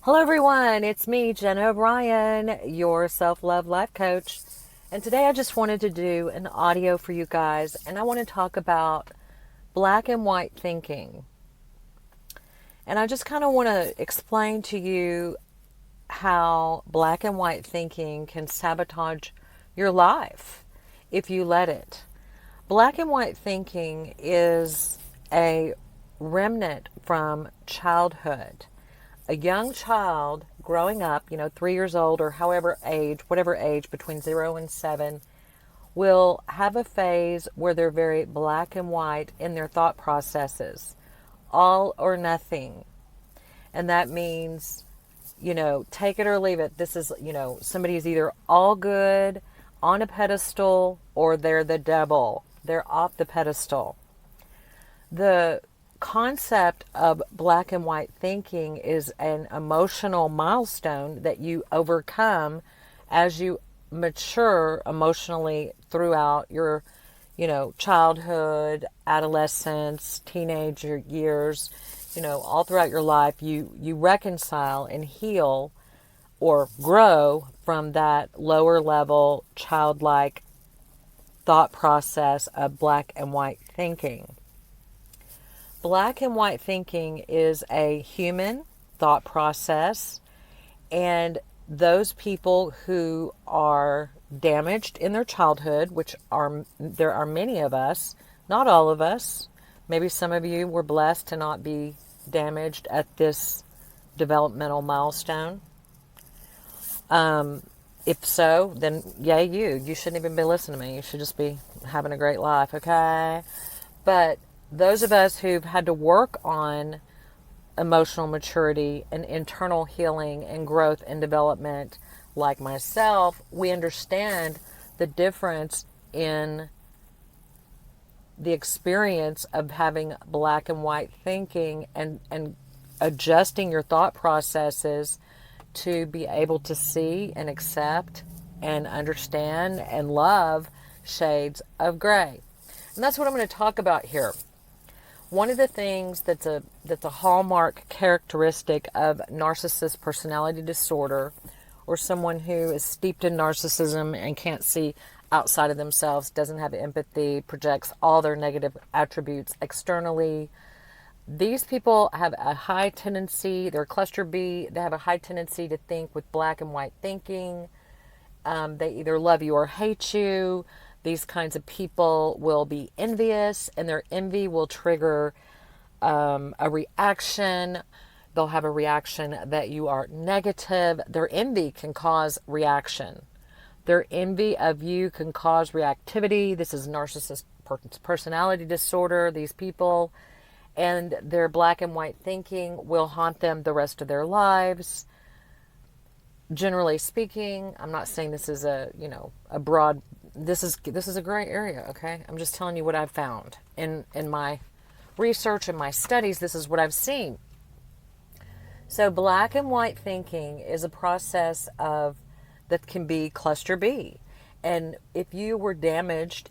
Hello, everyone. It's me, Jenna O'Brien, your self-love life coach. And today I just wanted to do an audio for you guys, and I want to talk about black and white thinking. And I just kind of want to explain to you how black and white thinking can sabotage your life if you let it. Black and white thinking is a remnant from childhood. A young child growing up, 3 years old or whatever age, between 0 and 7, will have a phase where they're very black and white in their thought processes, all or nothing. And that means, take it or leave it. This is, somebody is either all good, on a pedestal, or they're the devil. They're off the pedestal. The concept of black and white thinking is an emotional milestone that you overcome as you mature emotionally throughout your, childhood, adolescence, teenager years, all throughout your life. You reconcile and heal or grow from that lower level childlike thought process of black and white thinking. Black and white thinking is a human thought process, and those people who are damaged in their childhood, there are many of us, not all of us. Maybe some of you were blessed to not be damaged at this developmental milestone. If so, then yay you. You shouldn't even be listening to me. You should just be having a great life, okay? But those of us who've had to work on emotional maturity and internal healing and growth and development, like myself, we understand the difference in the experience of having black and white thinking and adjusting your thought processes to be able to see and accept and understand and love shades of gray. And that's what I'm going to talk about here. One of the things that's a hallmark characteristic of narcissist personality disorder, or someone who is steeped in narcissism and can't see outside of themselves, doesn't have empathy, projects all their negative attributes externally. These people have a high tendency, they're cluster B, they have a high tendency to think with black and white thinking. They either love you or hate you. These kinds of people will be envious, and their envy will trigger a reaction. They'll have a reaction that you are negative. Their envy can cause reaction. Their envy of you can cause reactivity. This is narcissist personality disorder, these people. And their black and white thinking will haunt them the rest of their lives. Generally speaking, I'm not saying this is a broad, this is a gray area, okay? I'm just telling you what I've found in my research and my studies. This is what I've seen. So black and white thinking is a process that can be cluster B. And if you were damaged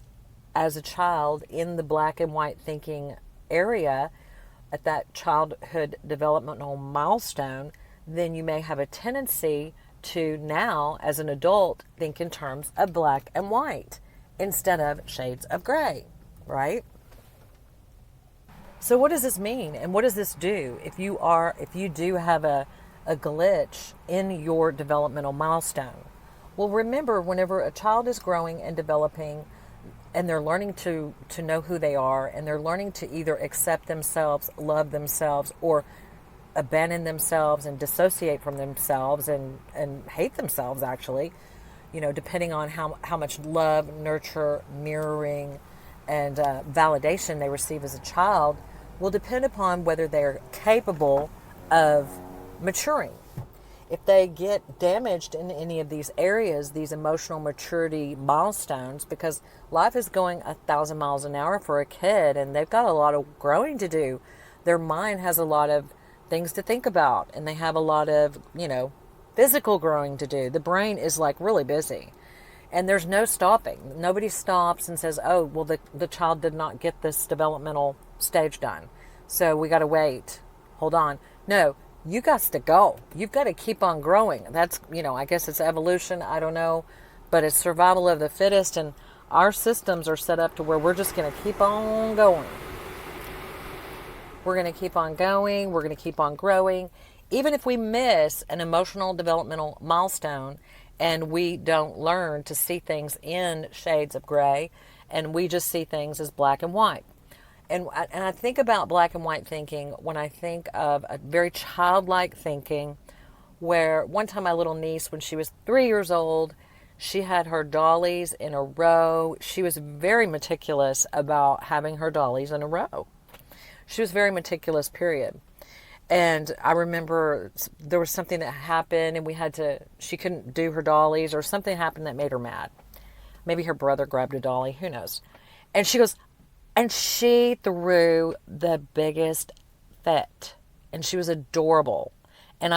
as a child in the black and white thinking area at that childhood developmental milestone, then you may have a tendency to now, as an adult, think in terms of black and white instead of shades of gray, right? So what does this mean, and what does this do if you do have a glitch in your developmental milestone? Well, remember, whenever a child is growing and developing, and they're learning to know who they are, and they're learning to either accept themselves, love themselves, or abandon themselves and dissociate from themselves and hate themselves, actually, depending on how much love, nurture, mirroring, and validation they receive as a child, will depend upon whether they're capable of maturing. If they get damaged in any of these areas, these emotional maturity milestones, because life is going 1,000 miles an hour for a kid, and they've got a lot of growing to do. Their mind has a lot of things to think about, and they have a lot of, physical growing to do. The brain is like really busy, and there's no stopping. Nobody stops and says, oh, well, the child did not get this developmental stage done, so we got to wait. Hold on. No, you got to go. You've got to keep on growing. That's, I guess it's evolution. I don't know. But it's survival of the fittest. And our systems are set up to where we're just going to keep on going. We're going to keep on going. We're going to keep on growing. Even if we miss an emotional developmental milestone and we don't learn to see things in shades of gray and we just see things as black and white. And I think about black and white thinking when I think of a very childlike thinking, where one time my little niece, when she was 3 years old, she had her dollies in a row. She was very meticulous about having her dollies in a row. She was very meticulous, period. And I remember there was something that happened and she couldn't do her dollies, or something happened that made her mad. Maybe her brother grabbed a dolly, who knows. And she goes, and she threw the biggest fit. And she was adorable. And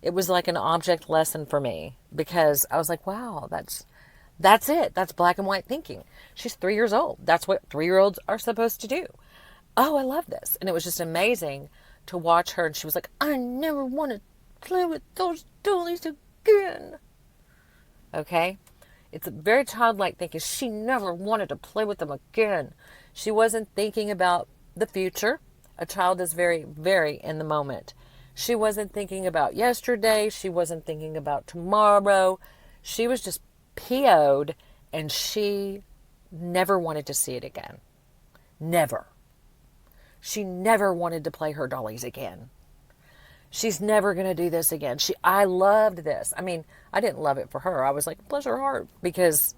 it was like an object lesson for me, because I was like, wow, that's it. That's black and white thinking. She's 3 years old. That's what 3-year-olds are supposed to do. Oh, I love this. And it was just amazing to watch her. And she was like, I never want to play with those dollies again. Okay? It's a very childlike thinking. She never wanted to play with them again. She wasn't thinking about the future. A child is very, very in the moment. She wasn't thinking about yesterday. She wasn't thinking about tomorrow. She was just PO'd, and she never wanted to see it again. Never. She never wanted to play her dollies again. She's never going to do this again. I loved this. I mean, I didn't love it for her. I was like, bless her heart, because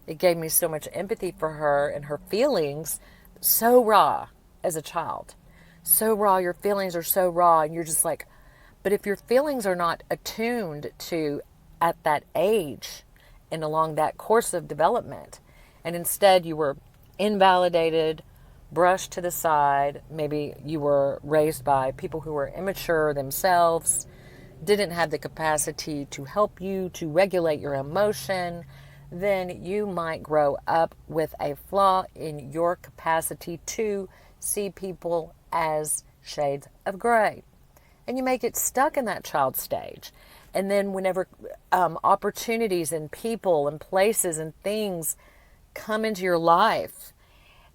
it gave me so much empathy for her and her feelings. So raw as a child. So raw. Your feelings are so raw, and you're just like, but if your feelings are not attuned to at that age and along that course of development, and instead you were invalidated, brushed to the side, maybe you were raised by people who were immature themselves, didn't have the capacity to help you to regulate your emotion, then you might grow up with a flaw in your capacity to see people as shades of gray. And you may get stuck in that child stage. And then whenever opportunities and people and places and things come into your life,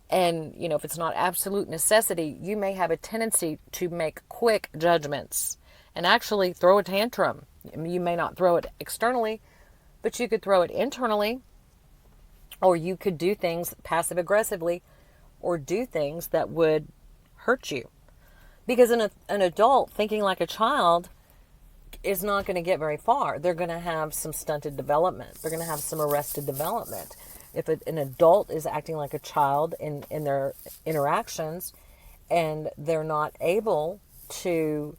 and, if it's not absolute necessity, you may have a tendency to make quick judgments and actually throw a tantrum. You may not throw it externally, but you could throw it internally, or you could do things passive aggressively, or do things that would hurt you. Because an adult thinking like a child is not going to get very far. They're going to have some stunted development. They're going to have some arrested development. If an adult is acting like a child in their interactions, and they're not able to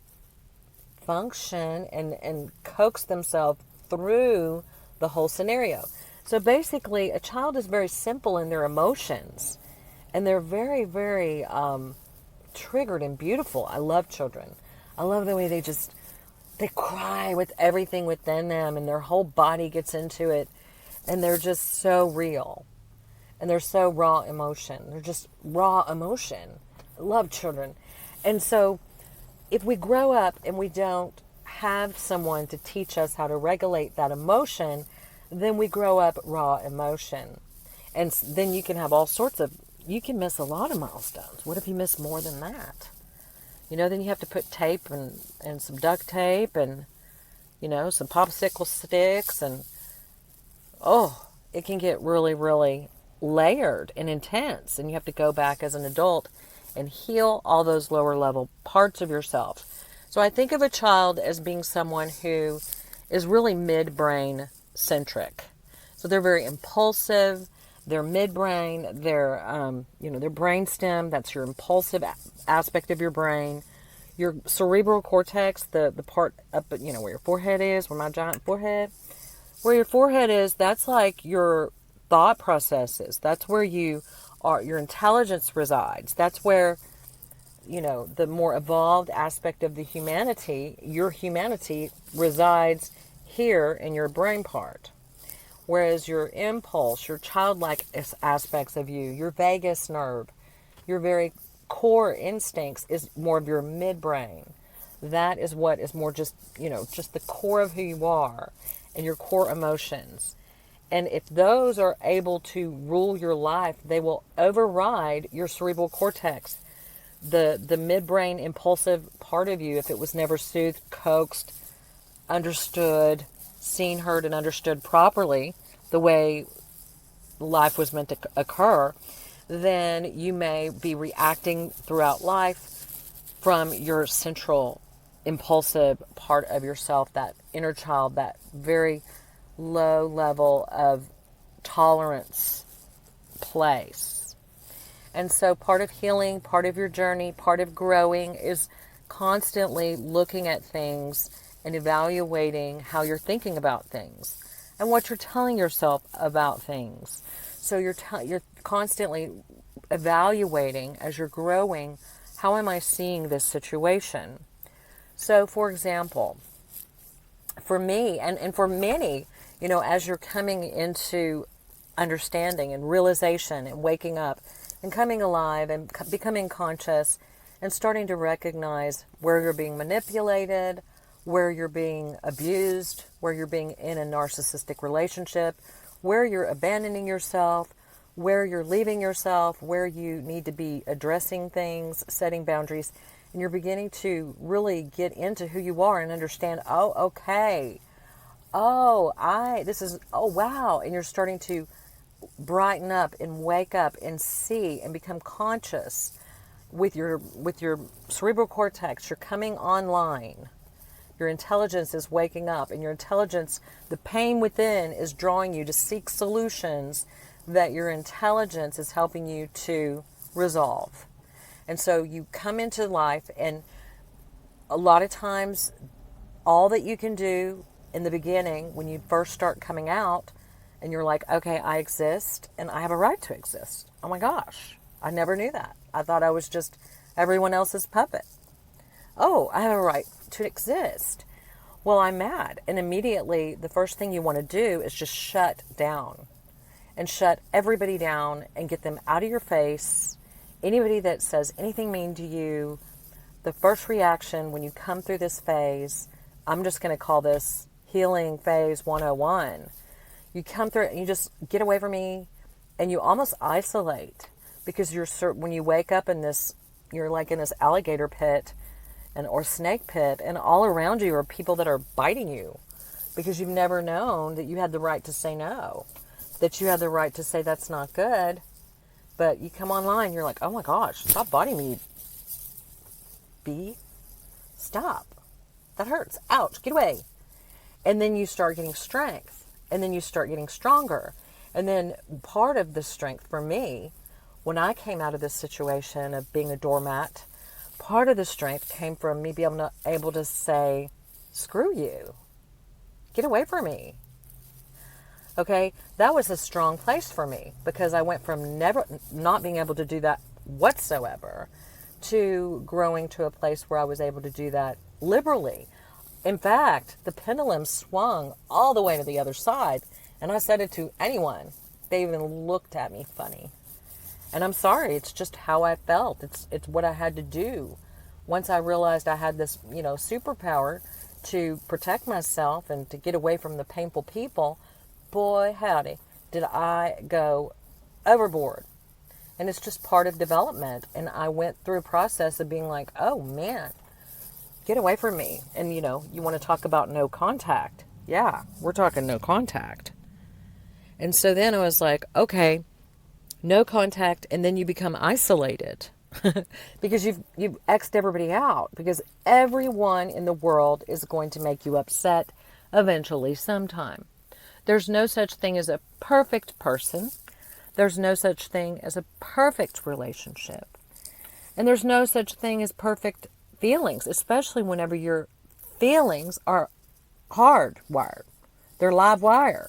function and coax themselves through the whole scenario. So basically, a child is very simple in their emotions, and they're very, very triggered and beautiful. I love children. I love the way they cry with everything within them, and their whole body gets into it. And they're just so real. And they're so raw emotion. They're just raw emotion. I love children. And so if we grow up and we don't have someone to teach us how to regulate that emotion, then we grow up raw emotion. And then you can have you can miss a lot of milestones. What if you miss more than that? Then you have to put tape and some duct tape and, some popsicle sticks, and it can get really, really layered and intense. And you have to go back as an adult and heal all those lower level parts of yourself. So I think of a child as being someone who is really midbrain centric. So they're very impulsive. They're midbrain. They're, their brainstem. That's your impulsive aspect of your brain. Your cerebral cortex, the part up, where your forehead is, where my giant forehead. Where your forehead is, that's like your thought processes. That's where your intelligence resides. That's where, the more evolved aspect of your humanity resides here in your brain part. Whereas your impulse, your childlike aspects of you, your vagus nerve, your very core instincts is more of your midbrain. That is what is more just, just the core of who you are and your core emotions. And if those are able to rule your life, they will override your cerebral cortex, the midbrain impulsive part of you, if it was never soothed, coaxed, understood, seen, heard, and understood properly the way life was meant to occur, then you may be reacting throughout life from your central impulsive part of yourself, that inner child, that very low level of tolerance place. And so part of healing, part of your journey, part of growing is constantly looking at things and evaluating how you're thinking about things and what you're telling yourself about things. So you're constantly evaluating as you're growing, how am I seeing this situation? So for example, for me and for many, as you're coming into understanding and realization and waking up and coming alive and becoming conscious and starting to recognize where you're being manipulated, where you're being abused, where you're being in a narcissistic relationship, where you're abandoning yourself, where you're leaving yourself, where you need to be addressing things, setting boundaries, and you're beginning to really get into who you are and understand, oh, okay, oh, wow, and you're starting to brighten up and wake up and see and become conscious with your cerebral cortex. You're coming online. Your intelligence is waking up, and your intelligence, the pain within, is drawing you to seek solutions that your intelligence is helping you to resolve. And so you come into life, and a lot of times all that you can do in the beginning when you first start coming out and you're like, okay, I exist and I have a right to exist. Oh my gosh, I never knew that. I thought I was just everyone else's puppet. Oh, I have a right to exist. Well, I'm mad. And immediately the first thing you want to do is just shut down and shut everybody down and get them out of your face. Anybody that says anything mean to you, the first reaction when you come through this phase, I'm just going to call this healing phase 101. You come through it and you just get away from me, and you almost isolate, because when you wake up in this, you're like in this alligator pit or snake pit, and all around you are people that are biting you because you've never known that you had the right to say no, that you had the right to say that's not good. But you come online, you're like, oh my gosh, stop biting me, bee. Stop. That hurts. Ouch. Get away. And then you start getting strength. And then you start getting stronger. And then part of the strength for me, when I came out of this situation of being a doormat, part of the strength came from me being able to say, screw you. Get away from me. Okay, that was a strong place for me, because I went from not being able to do that whatsoever to growing to a place where I was able to do that liberally. In fact, the pendulum swung all the way to the other side, and I said it to anyone. They even looked at me funny. And I'm sorry, it's just how I felt. It's what I had to do. Once I realized I had this, superpower to protect myself and to get away from the painful people, boy, howdy, did I go overboard. And it's just part of development. And I went through a process of being like, oh man, get away from me. And you want to talk about no contact. Yeah, we're talking no contact. And so then I was like, okay, no contact. And then you become isolated because you've X'd everybody out, because everyone in the world is going to make you upset eventually sometime. There's no such thing as a perfect person. There's no such thing as a perfect relationship. And there's no such thing as perfect feelings, especially whenever your feelings are hardwired. They're live wire.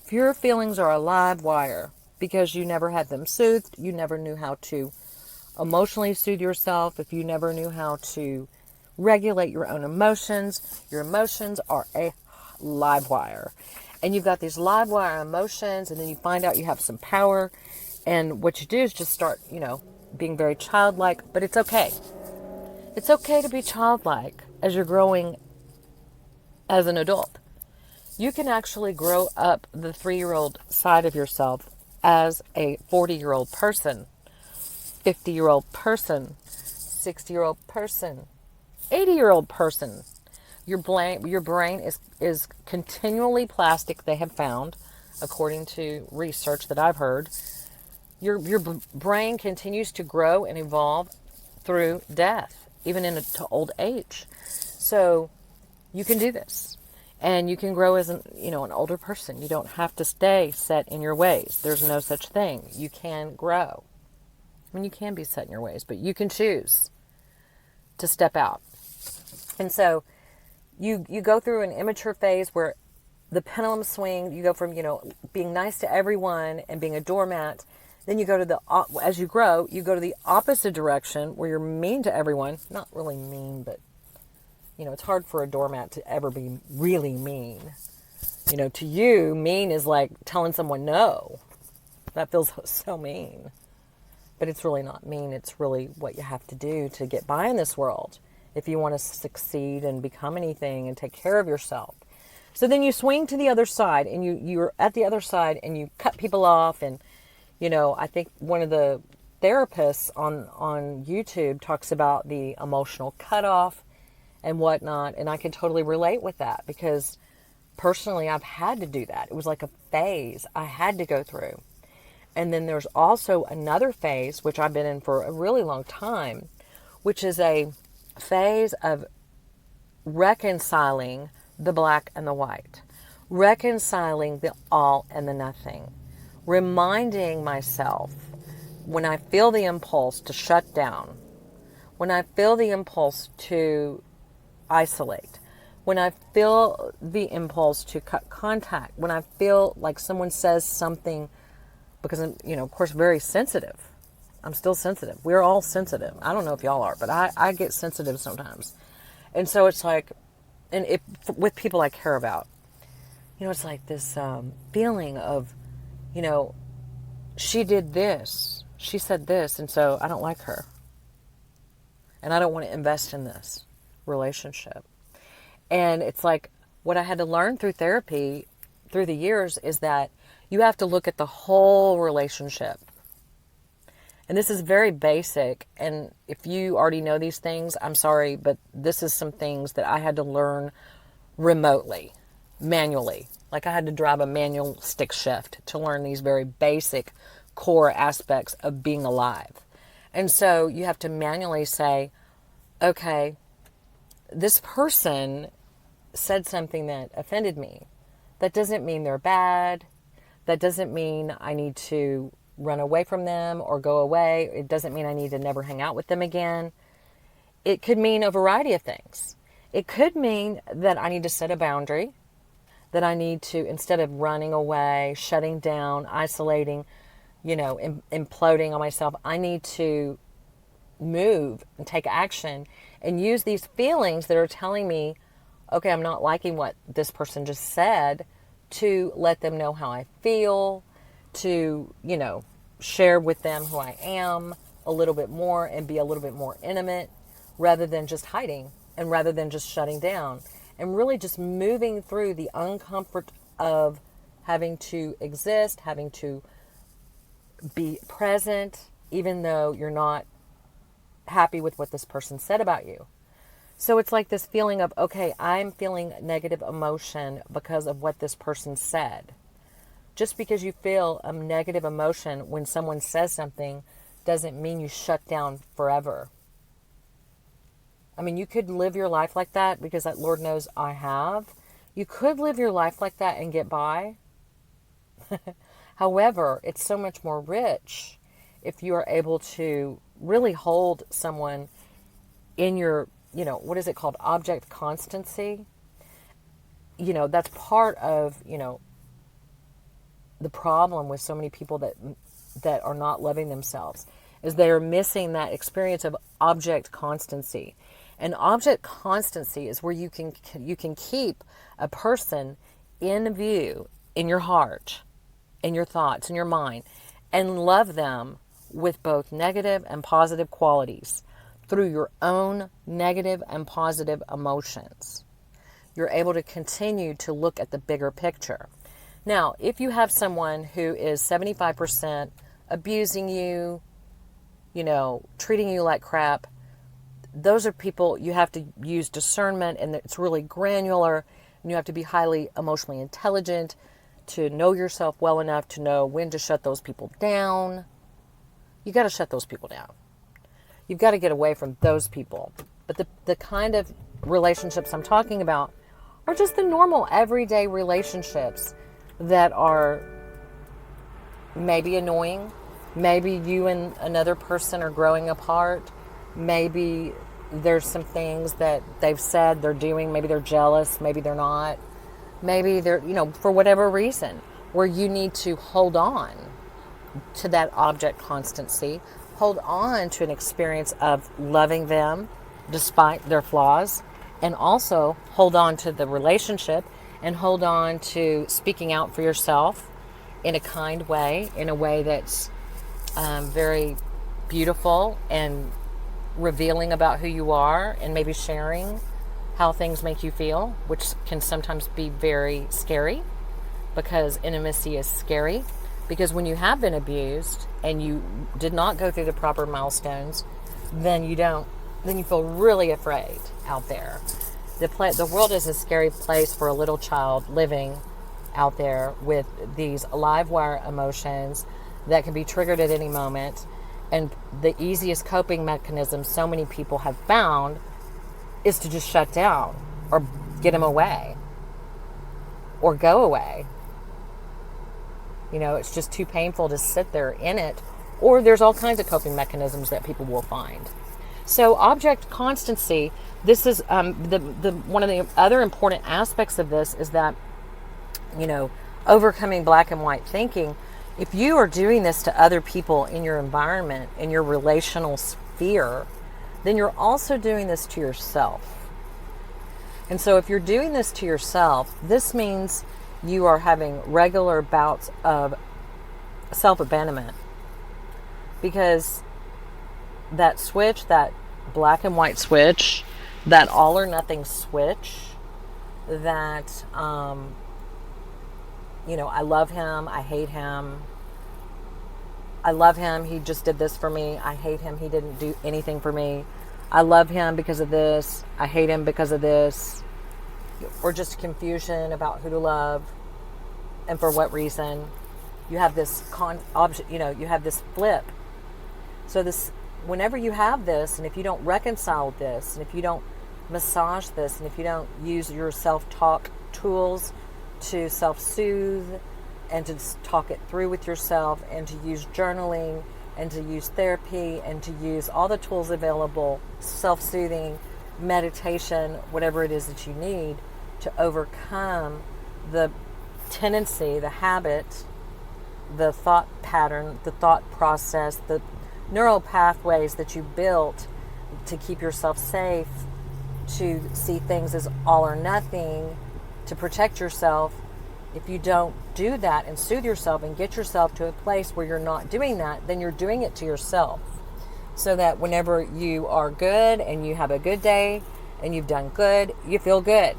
If your feelings are a live wire because you never had them soothed, you never knew how to emotionally soothe yourself, if you never knew how to regulate your own emotions, your emotions are a live wire. And you've got these live wire emotions, and then you find out you have some power, and what you do is just start, being very childlike, but it's okay. It's okay to be childlike as you're growing as an adult. You can actually grow up the 3-year-old side of yourself as a 40-year-old person, 50-year-old person, 60-year-old person, 80-year-old person. Your brain is continually plastic, they have found, according to research that I've heard. Your brain continues to grow and evolve through death, even into old age. So you can do this. And you can grow as an older person. You don't have to stay set in your ways. There's no such thing. You can grow. I mean, you can be set in your ways, but you can choose to step out. And so you go through an immature phase where the pendulum swing, you go from, being nice to everyone and being a doormat. Then you go to as you grow, you go to the opposite direction where you're mean to everyone. Not really mean, but, it's hard for a doormat to ever be really mean. To you, mean is like telling someone no. That feels so mean. But it's really not mean. It's really what you have to do to get by in this world if you want to succeed and become anything and take care of yourself. So then you swing to the other side, and you're at the other side, and you cut people off. And, I think one of the therapists on YouTube talks about the emotional cutoff and whatnot. And I can totally relate with that because personally I've had to do that. It was like a phase I had to go through. And then there's also another phase, which I've been in for a really long time, which is a phase of reconciling the black and the white, reconciling the all and the nothing, reminding myself when I feel the impulse to shut down, when I feel the impulse to isolate, when I feel the impulse to cut contact, when I feel like someone says something, because I'm, of course, very sensitive. I'm still sensitive. We're all sensitive. I don't know if y'all are, but I get sensitive sometimes. And so it's like, with people I care about, it's like this feeling of, she did this, she said this, and so I don't like her. And I don't want to invest in this relationship. And it's like what I had to learn through therapy through the years is that you have to look at the whole relationship. And this is very basic. And if you already know these things, I'm sorry, but this is some things that I had to learn remotely, manually. Like I had to drive a manual stick shift to learn these very basic core aspects of being alive. And so you have to manually say, okay, this person said something that offended me. That doesn't mean they're bad. That doesn't mean I need to run away from them or go away. It doesn't mean I need to never hang out with them again. It could mean a variety of things. It could mean that I need to set a boundary, that I need to, instead of running away, shutting down, isolating, imploding on myself, I need to move and take action and use these feelings that are telling me, okay, I'm not liking what this person just said, to let them know how I feel, to, share with them who I am a little bit more and be a little bit more intimate rather than just hiding and rather than just shutting down, and really just moving through the uncomfort of having to exist, having to be present, even though you're not happy with what this person said about you. So it's like this feeling of, okay, I'm feeling negative emotion because of what this person said. Just because you feel a negative emotion when someone says something doesn't mean you shut down forever. I mean, you could live your life like that, because that Lord knows I have. You could live your life like that and get by. However, it's so much more rich if you are able to really hold someone in your, what is it called? Object constancy. That's part of, the problem with so many people that are not loving themselves, is they are missing that experience of object constancy. And object constancy is where you can keep a person in view, in your heart, in your thoughts, in your mind, and love them with both negative and positive qualities through your own negative and positive emotions. You're able to continue to look at the bigger picture. Now, if you have someone who is 75% abusing you, treating you like crap, those are people you have to use discernment, and it's really granular, and you have to be highly emotionally intelligent to know yourself well enough to know when to shut those people down. You got to shut those people down. You've got to get away from those people. But the kind of relationships I'm talking about are just the normal everyday relationships that are maybe annoying. Maybe you and another person are growing apart. Maybe there's some things that they've said they're doing. Maybe they're jealous. Maybe they're not. Maybe they're, for whatever reason, where you need to hold on to that object constancy, hold on to an experience of loving them despite their flaws, and also hold on to the relationship and hold on to speaking out for yourself in a kind way, in a way that's very beautiful and revealing about who you are, and maybe sharing how things make you feel, which can sometimes be very scary, because intimacy is scary. Because when you have been abused and you did not go through the proper milestones, then you feel really afraid out there. The world is a scary place for a little child living out there with these live wire emotions that can be triggered at any moment. And the easiest coping mechanism so many people have found is to just shut down or get them away or go away. It's just too painful to sit there in it. Or there's all kinds of coping mechanisms that people will find. So object constancy, this is the one of the other important aspects of this is that, overcoming black and white thinking. If you are doing this to other people in your environment, in your relational sphere, then you're also doing this to yourself. And so if you're doing this to yourself, this means you are having regular bouts of self-abandonment. Because that switch, that black and white switch, that all or nothing switch, that, I love him, I hate him. I love him, he just did this for me. I hate him, he didn't do anything for me. I love him because of this. I hate him because of this. Or just confusion about who to love and for what reason. You have this you have this flip. So whenever you have this, and if you don't reconcile this, and if you don't massage this, and if you don't use your self-talk tools to self-soothe and to talk it through with yourself, and to use journaling, and to use therapy, and to use all the tools available, self-soothing, meditation, whatever it is that you need to overcome the tendency, the habit, the thought pattern, the thought process, the neural pathways that you built to keep yourself safe, to see things as all or nothing, to protect yourself. If you don't do that and soothe yourself and get yourself to a place where you're not doing that, then you're doing it to yourself. So that whenever you are good and you have a good day and you've done good, you feel good.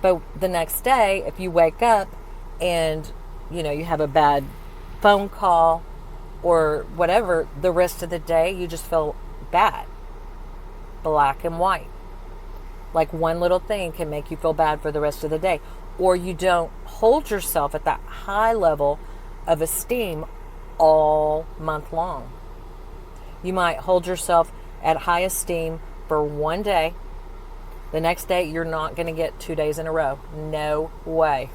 But the next day, if you wake up and, you have a bad phone call or whatever, the rest of the day, you just feel bad. Black and white. Like one little thing can make you feel bad for the rest of the day. Or you don't hold yourself at that high level of esteem all month long. You might hold yourself at high esteem for one day. The next day, you're not going to get 2 days in a row. No way.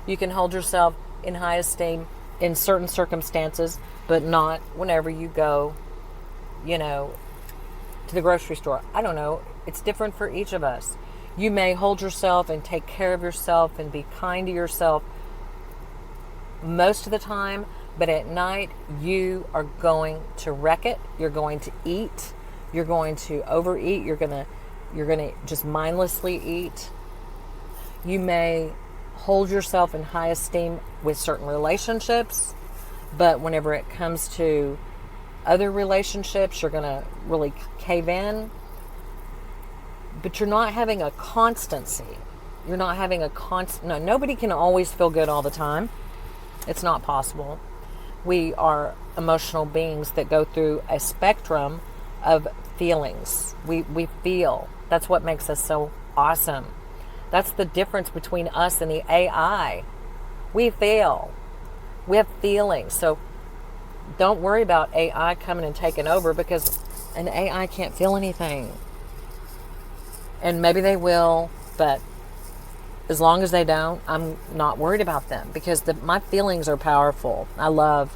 You can hold yourself in high esteem in certain circumstances, but not whenever you go, to the grocery store. I don't know. It's different for each of us. You may hold yourself and take care of yourself and be kind to yourself most of the time, but at night you are going to wreck it. You're going to eat. You're going to overeat. You're going to just mindlessly eat. You may hold yourself in high esteem with certain relationships, but whenever it comes to other relationships, you're going to really cave in. But you're not having a constancy. You're not having a no, nobody can always feel good all the time. It's not possible. We are emotional beings that go through a spectrum of feelings. We feel. That's what makes us so awesome. That's the difference between us and the AI. We feel. We have feelings. So don't worry about AI coming and taking over, because an AI can't feel anything. And maybe they will, but as long as they don't, I'm not worried about them, because my feelings are powerful. I love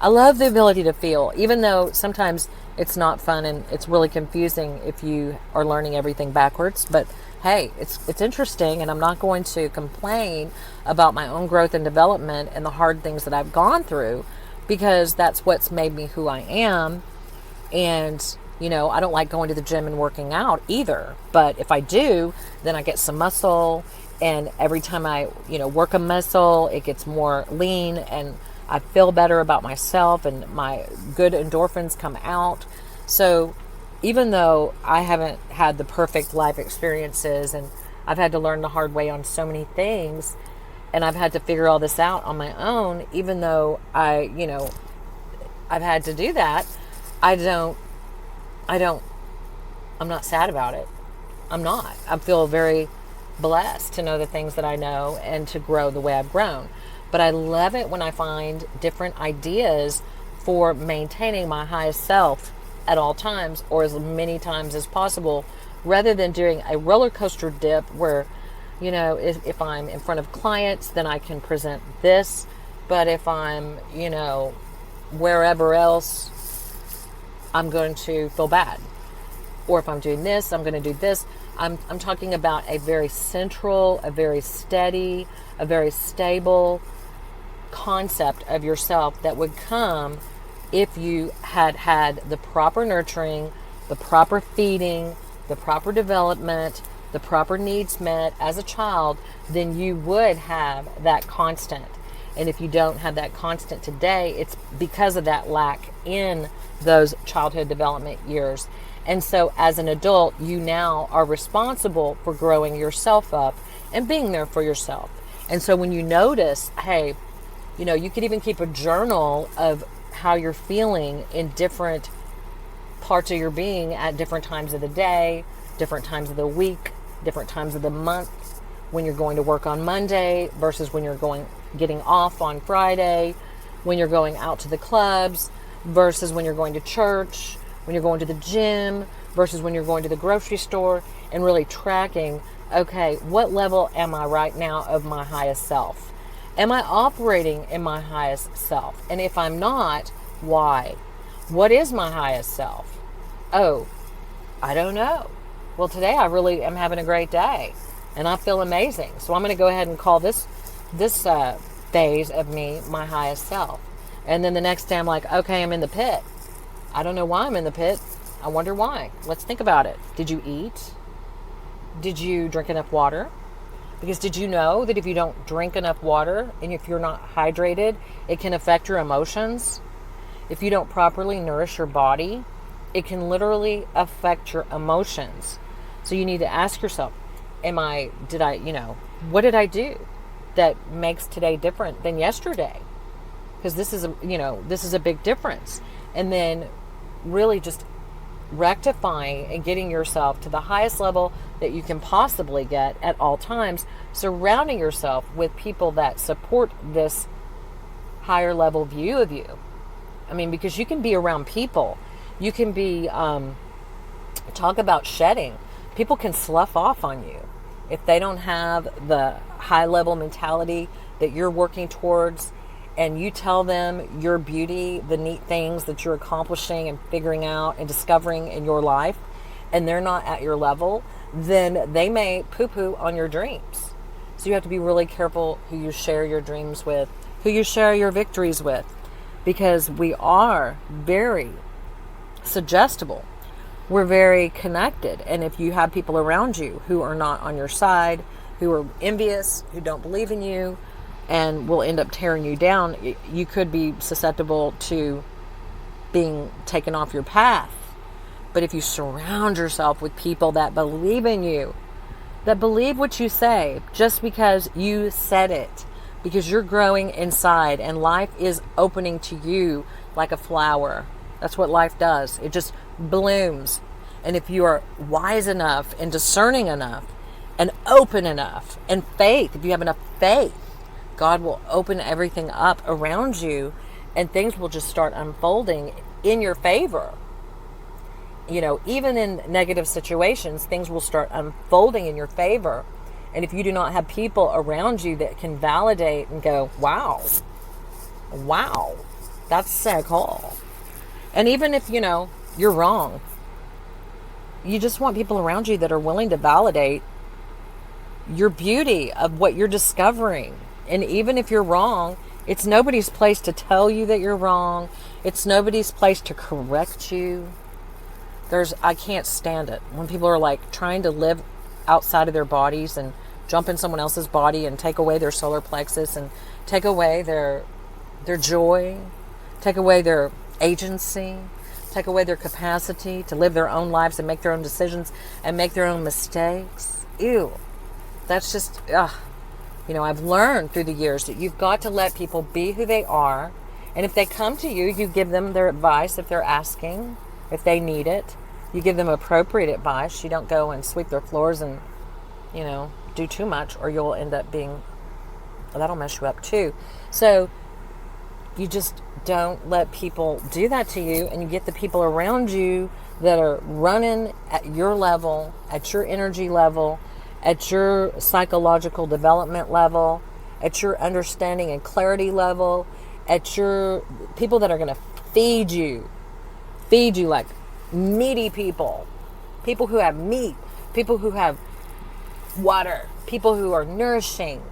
the ability to feel, even though sometimes it's not fun and it's really confusing if you are learning everything backwards. But hey, it's interesting, and I'm not going to complain about my own growth and development and the hard things that I've gone through, because that's what's made me who I am. And I don't like going to the gym and working out either. But if I do, then I get some muscle. And every time I, work a muscle, it gets more lean, and I feel better about myself, and my good endorphins come out. So even though I haven't had the perfect life experiences, and I've had to learn the hard way on so many things, and I've had to figure all this out on my own, even though I've had to do that, I'm not sad about it. I'm not. I feel very blessed to know the things that I know and to grow the way I've grown. But I love it when I find different ideas for maintaining my highest self at all times, or as many times as possible, rather than doing a roller coaster dip where, if I'm in front of clients, then I can present this. But if I'm, wherever else, I'm going to feel bad. Or if I'm doing this, I'm going to do this. I'm talking about a very central, a very steady, a very stable concept of yourself that would come if you had the proper nurturing, the proper feeding, the proper development, the proper needs met as a child. Then you would have that constant. And if you don't have that constant today, it's because of that lack in those childhood development years. And so as an adult, you now are responsible for growing yourself up and being there for yourself. And so when you notice, hey, you could even keep a journal of how you're feeling in different parts of your being at different times of the day, different times of the week, different times of the month, when you're going to work on Monday versus when you're getting off on Friday, when you're going out to the clubs versus when you're going to church, when you're going to the gym versus when you're going to the grocery store, and really tracking, okay, what level am I right now of my highest self? Am I operating in my highest self? And if I'm not, why? What is my highest self? Oh, I don't know. Well, today I really am having a great day and I feel amazing. So I'm going to go ahead and call this phase of me my highest self. And then the next day I'm like, okay, I'm in the pit. I don't know why I'm in the pit. I wonder why. Let's think about it. Did you eat? Did you drink enough water? Because did you know that if you don't drink enough water and if you're not hydrated, it can affect your emotions? If you don't properly nourish your body, it can literally affect your emotions. So you need to ask yourself, what did I do that makes today different than yesterday? Because this is a big difference. And then really just rectifying and getting yourself to the highest level that you can possibly get at all times, surrounding yourself with people that support this higher level view of you. I mean, because you can be around people. You can be, talk about shedding. People can slough off on you if they don't have the high level mentality that you're working towards, and you tell them your beauty, the neat things that you're accomplishing and figuring out and discovering in your life, and they're not at your level, then they may poo-poo on your dreams. So you have to be really careful who you share your dreams with, who you share your victories with, because we are very suggestible. We're very connected. And if you have people around you who are not on your side, who are envious, who don't believe in you, and will end up tearing you down, you could be susceptible to being taken off your path. But if you surround yourself with people that believe in you, that believe what you say just because you said it, because you're growing inside and life is opening to you like a flower. That's what life does. It just blooms. And if you are wise enough and discerning enough and open enough and faith, if you have enough faith, God will open everything up around you and things will just start unfolding in your favor. Even in negative situations, things will start unfolding in your favor. And if you do not have people around you that can validate and go, wow, that's so cool. And even if, you're wrong, you just want people around you that are willing to validate your beauty of what you're discovering. And even if you're wrong, it's nobody's place to tell you that you're wrong. It's nobody's place to correct you. I can't stand it when people are like trying to live outside of their bodies and jump in someone else's body and take away their solar plexus and take away their joy, take away their agency, take away their capacity to live their own lives and make their own decisions and make their own mistakes. Ew. That's just, I've learned through the years that you've got to let people be who they are. And if they come to you, you give them their advice if they're asking, if they need it. You give them appropriate advice. You don't go and sweep their floors and, do too much, or you'll end up that'll mess you up too. So you just don't let people do that to you, and you get the people around you that are running at your level, at your energy level, at your psychological development level, at your understanding and clarity level, at your people that are going to feed you like meaty people who have meat, people who have water, people who are nourishing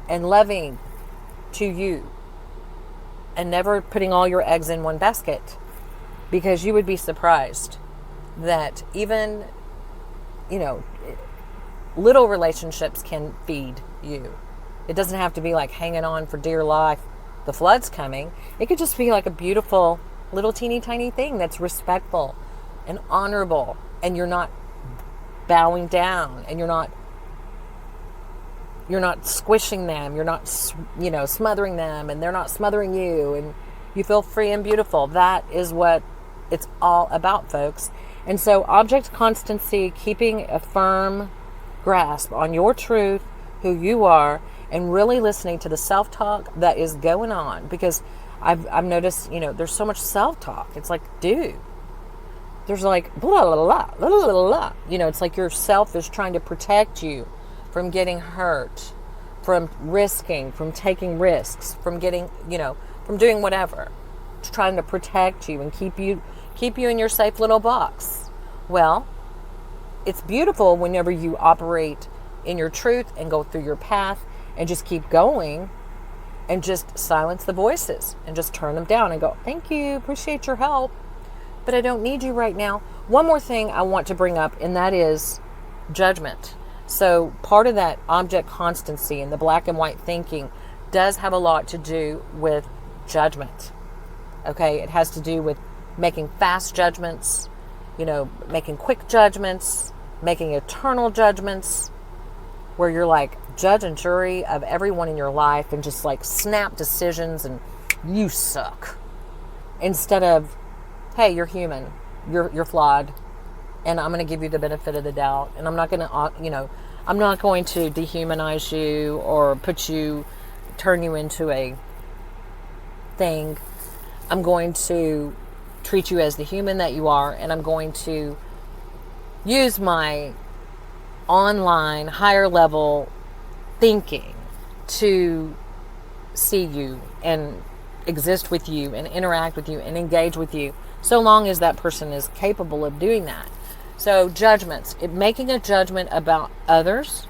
and loving to you, and never putting all your eggs in one basket, because you would be surprised that even, little relationships can feed you. It doesn't have to be like hanging on for dear life, the flood's coming. It could just be like a beautiful little teeny tiny thing that's respectful and honorable, and you're not bowing down, and you're not squishing them, you're not smothering them, and they're not smothering you, and you feel free and beautiful. That is what it's all about, folks. And so object constancy, keeping a firm grasp on your truth, who you are, and really listening to the self-talk that is going on, because I've noticed, there's so much self-talk. It's like, dude, there's like blah, blah, blah, blah, blah, blah. It's like your self is trying to protect you from getting hurt, from risking, from taking risks, from getting, from doing whatever. It's trying to protect you and keep you in your safe little box. Well, it's beautiful whenever you operate in your truth and go through your path and just keep going and just silence the voices and just turn them down and go, thank you, appreciate your help, but I don't need you right now. One more thing I want to bring up, and that is judgment. So part of that object constancy and the black and white thinking does have a lot to do with judgment. Okay, it has to do with making fast judgments, making quick judgments, making eternal judgments, where you're like judge and jury of everyone in your life and just like snap decisions and you suck. Instead of, hey, you're human, you're flawed, and I'm going to give you the benefit of the doubt, and I'm not going to, I'm not going to dehumanize you or turn you into a thing. I'm going to treat you as the human that you are, and I'm going to use my online higher level thinking to see you and exist with you and interact with you and engage with you, so long as that person is capable of doing that. So judgments, making a judgment about others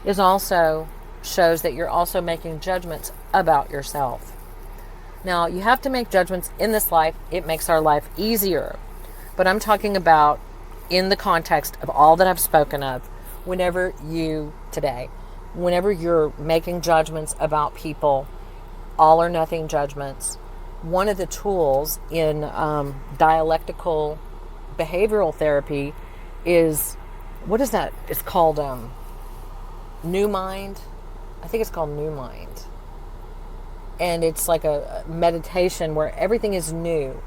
shows that you're also making judgments about yourself. Now, you have to make judgments in this life. It makes our life easier. But I'm talking about in the context of all that I've spoken of, whenever you're making judgments about people, all or nothing judgments, one of the tools in dialectical behavioral therapy is, what is that? It's called New Mind. I think it's called New Mind. And it's like a meditation where everything is new.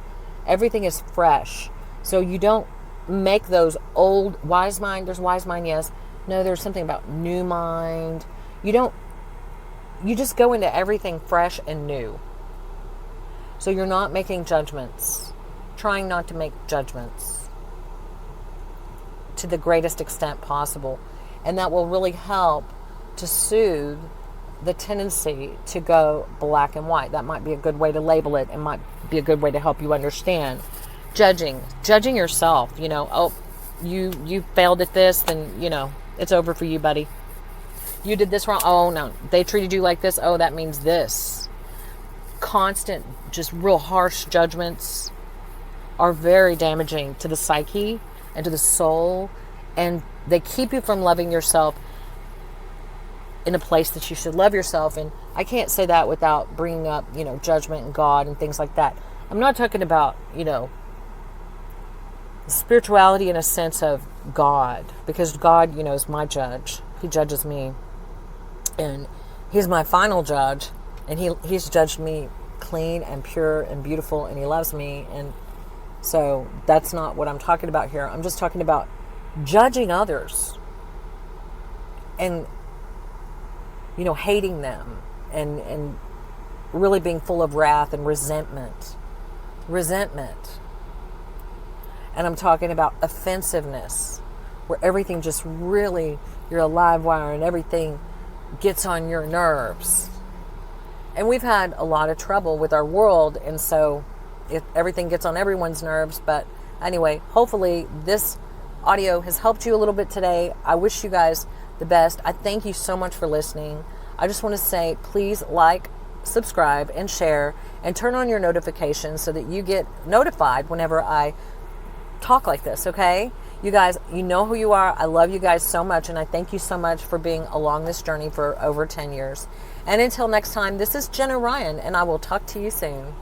Everything is fresh. So you don't make those old wise mind. There's wise mind, yes. No, there's something about new mind. You just go into everything fresh and new. So you're not making judgments. Trying not to make judgments to the greatest extent possible. And that will really help to soothe the tendency to go black and white. That might be a good way to label it. It might be a good way to help you understand. Judging yourself, oh, you failed at this, then, it's over for you, buddy. You did this wrong. Oh, no, they treated you like this. Oh, that means this. Constant, just real harsh judgments are very damaging to the psyche and to the soul, and they keep you from loving yourself in a place that you should love yourself. And I can't say that without bringing up, judgment and God and things like that. I'm not talking about, spirituality in a sense of God, because God, is my judge. He judges me, and he's my final judge, and he's judged me clean and pure and beautiful, and he loves me. And so that's not what I'm talking about here. I'm just talking about judging others and hating them and really being full of wrath and resentment. And I'm talking about offensiveness, where everything just really, you're a live wire and everything gets on your nerves. And we've had a lot of trouble with our world, and so everything gets on everyone's nerves. But anyway, hopefully this audio has helped you a little bit today. I wish you guys the best. I thank you so much for listening. I just want to say, please like, subscribe, and share, and turn on your notifications so that you get notified whenever I talk like this, okay? You guys, you know who you are. I love you guys so much, and I thank you so much for being along this journey for over 10 years. And until next time, this is Jenna Ryan, and I will talk to you soon.